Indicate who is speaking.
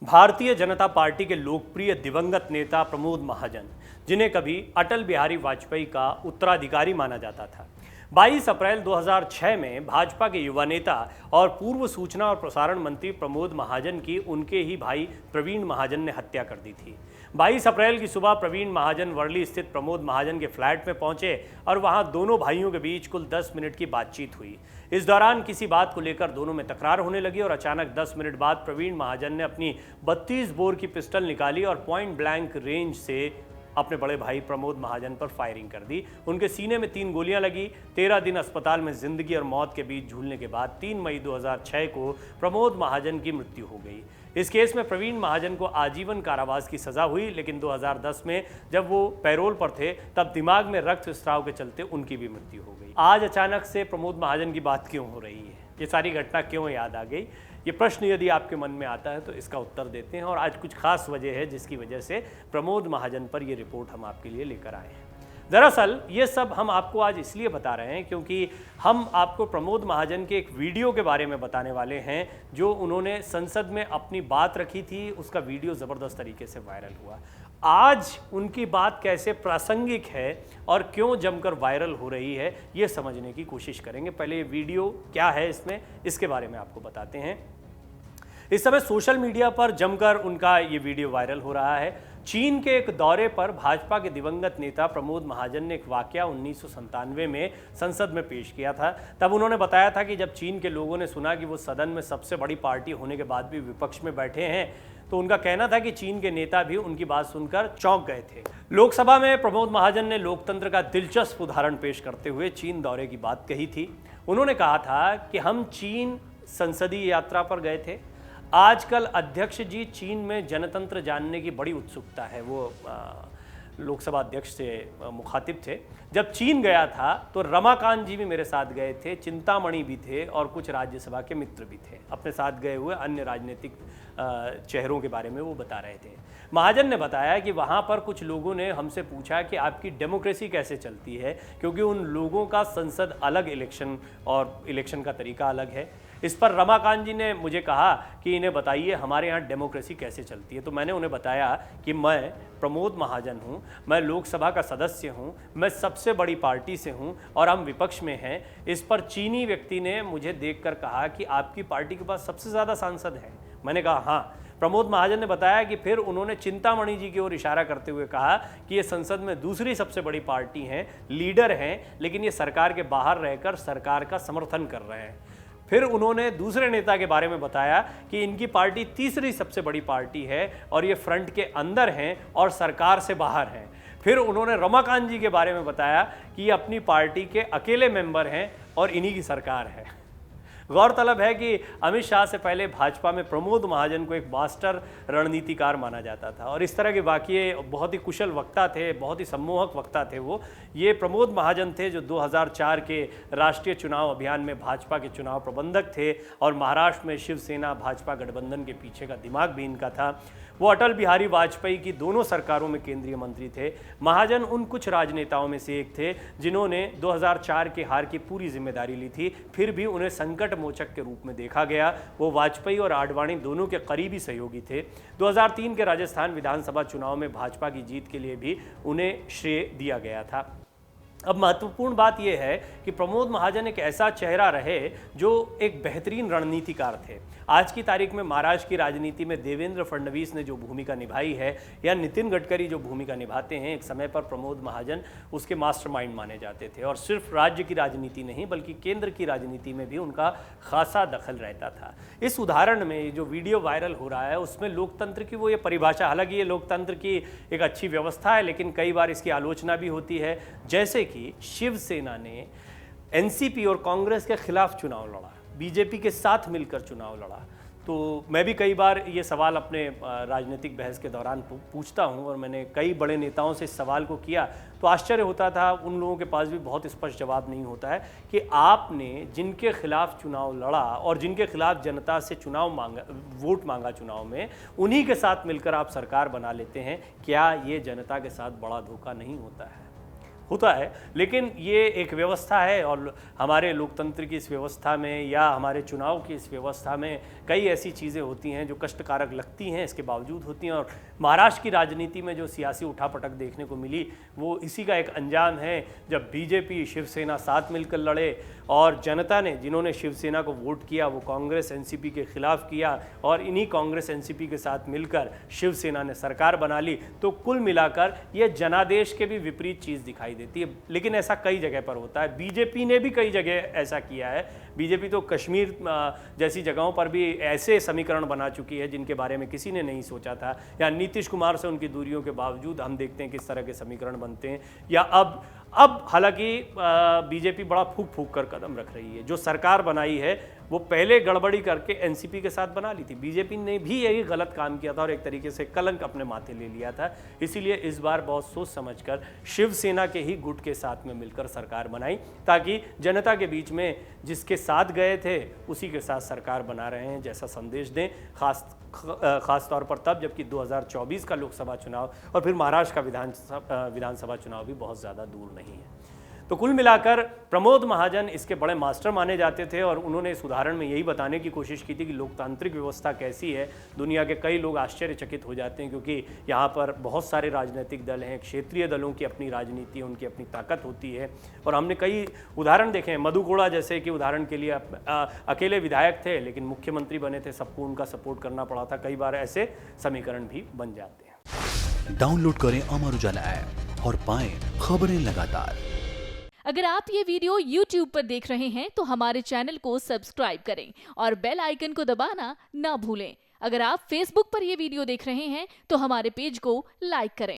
Speaker 1: Bharatiya Janata party के लोकप्रिय दिवंगत नेता प्रमोद महाजन, जिन्हें कभी अटल बिहारी वाजपेयी का उत्तराधिकारी माना जाता था, 22 अप्रैल 2006 में भाजपा के युवा नेता और पूर्व सूचना और प्रसारण मंत्री प्रमोद महाजन की उनके ही भाई प्रवीण महाजन ने हत्या कर दी थी। 22 अप्रैल की सुबह प्रवीण महाजन वर्ली स्थित प्रमोद महाजन के फ्लैट में पहुंचे और वहां दोनों भाइयों के बीच कुल 10 मिनट की बातचीत हुई। इस दौरान किसी बात को लेकर दोनों में तकरार होने लगी और अचानक 10 मिनट बाद प्रवीण महाजन ने अपनी 32 बोर की पिस्टल निकाली और पॉइंट ब्लैंक रेंज से अपने बड़े भाई प्रमोद महाजन पर फायरिंग कर दी। उनके सीने में 3 गोलियां लगी। 13 दिन अस्पताल में जिंदगी और मौत के बीच झूलने के बाद 3 मई 2006 को प्रमोद महाजन की मृत्यु हो गई। इस केस में प्रवीण महाजन को आजीवन कारावास की सजा हुई, लेकिन 2010 में जब वो पैरोल पर थे तब दिमाग में रक्तस्राव के चलते उनकी भी मृत्यु हो गई। आज अचानक से प्रमोद महाजन की बात क्यों हो रही है, ये सारी घटना क्यों याद आ गई, ये प्रश्न यदि आपके मन में आता है तो इसका उत्तर देते हैं। और आज कुछ खास वजह है जिसकी वजह से प्रमोद महाजन पर ये रिपोर्ट हम आपके लिए लेकर आए हैं। दरअसल ये सब हम आपको आज इसलिए बता रहे हैं क्योंकि हम आपको प्रमोद महाजन के एक वीडियो के बारे में बताने वाले हैं जो उन्होंने संसद में अपनी बात रखी थी। उसका वीडियो ज़बरदस्त तरीके से वायरल हुआ। आज उनकी बात कैसे प्रासंगिक है और क्यों जमकर वायरल हो रही है, ये समझने की कोशिश करेंगे। पहले ये वीडियो क्या है, इसके बारे में आपको बताते हैं। इस समय सोशल मीडिया पर जमकर उनका ये वीडियो वायरल हो रहा है। चीन के एक दौरे पर भाजपा के दिवंगत नेता प्रमोद महाजन ने एक वाकया 1997 में संसद में पेश किया था। तब उन्होंने बताया था कि जब चीन के लोगों ने सुना कि वो सदन में सबसे बड़ी पार्टी होने के बाद भी विपक्ष में बैठे हैं, तो उनका कहना था कि चीन के नेता भी उनकी बात सुनकर चौंक गए थे। लोकसभा में प्रमोद महाजन ने लोकतंत्र का दिलचस्प उदाहरण पेश करते हुए चीन दौरे की बात कही थी। उन्होंने कहा था कि हम चीन संसदीय यात्रा पर गए थे। आजकल अध्यक्ष जी चीन में जनतंत्र जानने की बड़ी उत्सुकता है। वो लोकसभा अध्यक्ष से मुखातिब थे। जब चीन गया था तो रमाकांत जी भी मेरे साथ गए थे, चिंतामणि भी थे और कुछ राज्यसभा के मित्र भी थे। अपने साथ गए हुए अन्य राजनीतिक चेहरों के बारे में वो बता रहे थे। महाजन ने बताया कि वहाँ पर कुछ लोगों ने हमसे पूछा कि आपकी डेमोक्रेसी कैसे चलती है, क्योंकि उन लोगों का संसद अलग इलेक्शन का तरीका अलग है। इस पर रमाकांत जी ने मुझे कहा कि इन्हें बताइए हमारे यहाँ डेमोक्रेसी कैसे चलती है। तो मैंने उन्हें बताया कि मैं प्रमोद महाजन हूँ, मैं लोकसभा का सदस्य हूँ, मैं सबसे बड़ी पार्टी से हूँ और हम विपक्ष में हैं। इस पर चीनी व्यक्ति ने मुझे देखकर कहा कि आपकी पार्टी के पास सबसे ज़्यादा सांसद हैं। मैंने कहा हाँ। प्रमोद महाजन ने बताया कि फिर उन्होंने चिंतामणि जी की ओर इशारा करते हुए कहा कि ये संसद में दूसरी सबसे बड़ी पार्टी हैं, लीडर हैं, लेकिन ये सरकार के बाहर रहकर सरकार का समर्थन कर रहे हैं। फिर उन्होंने दूसरे नेता के बारे में बताया कि इनकी पार्टी तीसरी सबसे बड़ी पार्टी है और ये फ्रंट के अंदर हैं और सरकार से बाहर हैं। फिर उन्होंने रमाकांत जी के बारे में बताया कि ये अपनी पार्टी के अकेले मेंबर हैं और इन्हीं की सरकार है। गौरतलब है कि अमित शाह से पहले भाजपा में प्रमोद महाजन को एक मास्टर रणनीतिकार माना जाता था और इस तरह के वाकये बहुत ही कुशल वक्ता थे, बहुत ही सम्मोहक वक्ता थे वो। ये प्रमोद महाजन थे जो 2004 के राष्ट्रीय चुनाव अभियान में भाजपा के चुनाव प्रबंधक थे और महाराष्ट्र में शिवसेना भाजपा गठबंधन के पीछे का दिमाग भी इनका था। वो अटल बिहारी वाजपेयी की दोनों सरकारों में केंद्रीय मंत्री थे। महाजन उन कुछ राजनेताओं में से एक थे जिन्होंने 2004 के हार की पूरी जिम्मेदारी ली थी, फिर भी उन्हें संकट मोचक के रूप में देखा गया। वो वाजपेयी और आडवाणी दोनों के करीबी सहयोगी थे। 2003 के राजस्थान विधानसभा चुनाव में भाजपा की जीत के लिए भी उन्हें श्रेय दिया गया था। अब महत्वपूर्ण बात यह है कि प्रमोद महाजन एक ऐसा चेहरा रहे जो एक बेहतरीन रणनीतिकार थे। आज की तारीख में महाराष्ट्र की राजनीति में देवेंद्र फडणवीस ने जो भूमिका निभाई है या नितिन गडकरी जो भूमिका निभाते हैं, एक समय पर प्रमोद महाजन उसके मास्टरमाइंड माने जाते थे और सिर्फ राज्य की राजनीति नहीं बल्कि केंद्र की राजनीति में भी उनका खासा दखल रहता था। इस उदाहरण में जो वीडियो वायरल हो रहा है उसमें लोकतंत्र की वो ये परिभाषा, हालांकि ये लोकतंत्र की एक अच्छी व्यवस्था है लेकिन कई बार इसकी आलोचना भी होती है। जैसे कि शिवसेना ने एनसीपी और कांग्रेस के खिलाफ चुनाव लड़ा, बीजेपी के साथ मिलकर चुनाव लड़ा। तो मैं भी कई बार ये सवाल अपने राजनीतिक बहस के दौरान पूछता हूँ और मैंने कई बड़े नेताओं से इस सवाल को किया तो आश्चर्य होता था, उन लोगों के पास भी बहुत स्पष्ट जवाब नहीं होता है कि आपने जिनके खिलाफ चुनाव लड़ा और जिनके खिलाफ जनता से वोट मांगा चुनाव में, उन्हीं के साथ मिलकर आप सरकार बना लेते हैं। क्या ये जनता के साथ बड़ा धोखा नहीं होता है? होता है, लेकिन ये एक व्यवस्था है और हमारे लोकतंत्र की इस व्यवस्था में या हमारे चुनाव की इस व्यवस्था में कई ऐसी चीज़ें होती हैं जो कष्टकारक लगती हैं, इसके बावजूद होती हैं। और महाराष्ट्र की राजनीति में जो सियासी उठापटक देखने को मिली वो इसी का एक अंजाम है, जब बीजेपी शिवसेना साथ मिलकर लड़े और जनता ने, जिन्होंने शिवसेना को वोट किया, वो कांग्रेस एनसीपी के खिलाफ किया और इन्हीं कांग्रेस एनसीपी के साथ मिलकर शिवसेना ने सरकार बना ली। तो कुल मिलाकर ये जनादेश के भी विपरीत चीज़ दिखाई देती है, लेकिन ऐसा कई जगह पर होता है। बीजेपी ने भी कई जगह ऐसा किया है। बीजेपी तो कश्मीर जैसी जगहों पर भी ऐसे समीकरण बना चुकी है जिनके बारे में किसी ने नहीं सोचा था, या नीतीश कुमार से उनकी दूरियों के बावजूद हम देखते हैं किस तरह के समीकरण बनते हैं। या अब हालांकि बीजेपी बड़ा फूक फूक कर कदम रख रही है। जो सरकार बनाई है वो पहले गड़बड़ी करके एनसीपी के साथ बना ली थी। बीजेपी ने भी यही गलत काम किया था और एक तरीके से कलंक अपने माथे ले लिया था। इसीलिए इस बार बहुत सोच समझकर शिवसेना के ही गुट के साथ में मिलकर सरकार बनाई, ताकि जनता के बीच में जिसके साथ गए थे उसी के साथ सरकार बना रहे हैं जैसा संदेश दें। खास तौर पर तब जबकि 2024 का लोकसभा चुनाव और फिर महाराष्ट्र का विधानसभा चुनाव भी बहुत ज़्यादा दूर नहीं है। तो कुल मिलाकर प्रमोद महाजन इसके बड़े मास्टर माने जाते थे और उन्होंने इस उदाहरण में यही बताने की कोशिश की थी कि लोकतांत्रिक व्यवस्था कैसी है। दुनिया के कई लोग आश्चर्यचकित हो जाते हैं क्योंकि यहाँ पर बहुत सारे राजनीतिक दल हैं, क्षेत्रीय दलों की अपनी राजनीति, उनकी अपनी ताकत होती है। और हमने कई उदाहरण देखे हैं। मधु कोड़ा जैसे कि उदाहरण के लिए अकेले विधायक थे लेकिन मुख्यमंत्री बने थे, सबको उनका सपोर्ट करना पड़ा था। कई बार ऐसे समीकरण भी बन जाते हैं।
Speaker 2: डाउनलोड करें अमर उजाला ऐप और पाएं खबरें लगातार।
Speaker 3: अगर आप ये वीडियो YouTube पर देख रहे हैं तो हमारे चैनल को सब्सक्राइब करें और बेल आइकन को दबाना ना भूलें। अगर आप Facebook पर ये वीडियो देख रहे हैं तो हमारे पेज को लाइक करें।